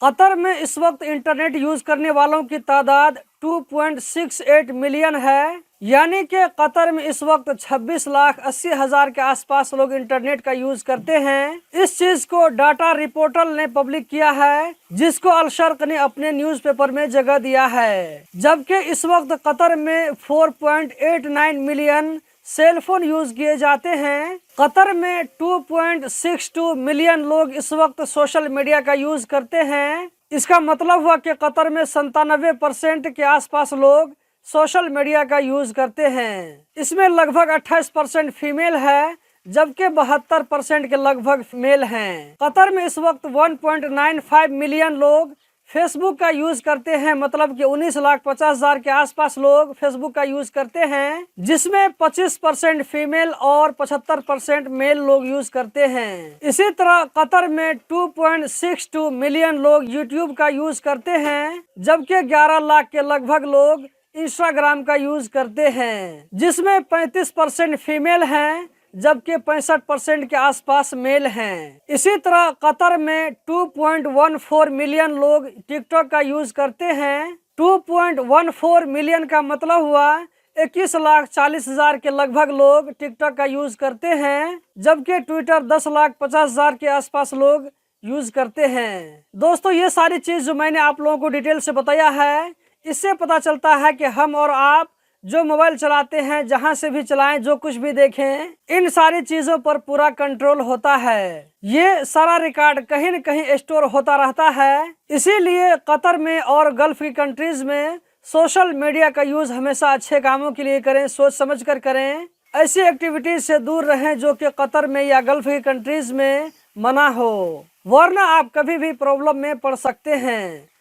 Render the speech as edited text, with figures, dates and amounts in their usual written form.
Qatar में इस वक्त इंटरनेट यूज करने वालों की तादाद 2.68 मिलियन है, यानी कि कतर में इस वक्त 26,80,000 के आसपास लोग इंटरनेट का यूज करते हैं। इस चीज को डाटा रिपोर्टल ने पब्लिक किया है, जिसको अल शर्क ने अपने न्यूज़पेपर में जगह दिया है। जबकि इस वक्त कतर में 4.89 मिलियन सेलफोन यूज किए जाते हैं। कतर में 2.62 मिलियन लोग इस वक्त सोशल मीडिया का यूज करते हैं। इसका मतलब हुआ कि कतर में 97% के आसपास लोग सोशल मीडिया का यूज करते हैं। इसमें लगभग 28% फीमेल है, जबकि 72% के लगभग मेल हैं। कतर में इस वक्त 1.95 मिलियन लोग फेसबुक का यूज करते हैं, मतलब कि 19,50,000 के आसपास लोग फेसबुक का यूज करते हैं, जिसमें 25% फीमेल और 75% मेल लोग यूज करते हैं। इसी तरह कतर में 2.62 मिलियन लोग यूट्यूब का यूज करते हैं, जबकि 11 लाख के लगभग लोग इंस्टाग्राम का यूज करते हैं, जिसमें 35% फीमेल हैं, जबकि 65% के आसपास मेल हैं। इसी तरह कतर में 2.14 मिलियन लोग टिकटॉक का यूज करते हैं। 2.14 मिलियन का मतलब हुआ 21,40,000 के लगभग लोग टिकटॉक का यूज करते हैं, जबकि ट्विटर 10,50,000 के आसपास लोग यूज करते हैं। दोस्तों, ये सारी चीज जो मैंने आप लोगों को डिटेल से बताया है, इससे पता चलता है कि हम और आप जो मोबाइल चलाते हैं, जहां से भी चलाएं, जो कुछ भी देखें, इन सारी चीजों पर पूरा कंट्रोल होता है। ये सारा रिकॉर्ड कहीं न कहीं स्टोर होता रहता है। इसीलिए कतर में और गल्फ की कंट्रीज में सोशल मीडिया का यूज हमेशा अच्छे कामों के लिए करें, सोच समझ कर करें। ऐसी एक्टिविटीज से दूर रहें जो कि कतर में या गल्फ की कंट्रीज में मना हो, वरना आप कभी भी प्रॉब्लम में पड़ सकते हैं।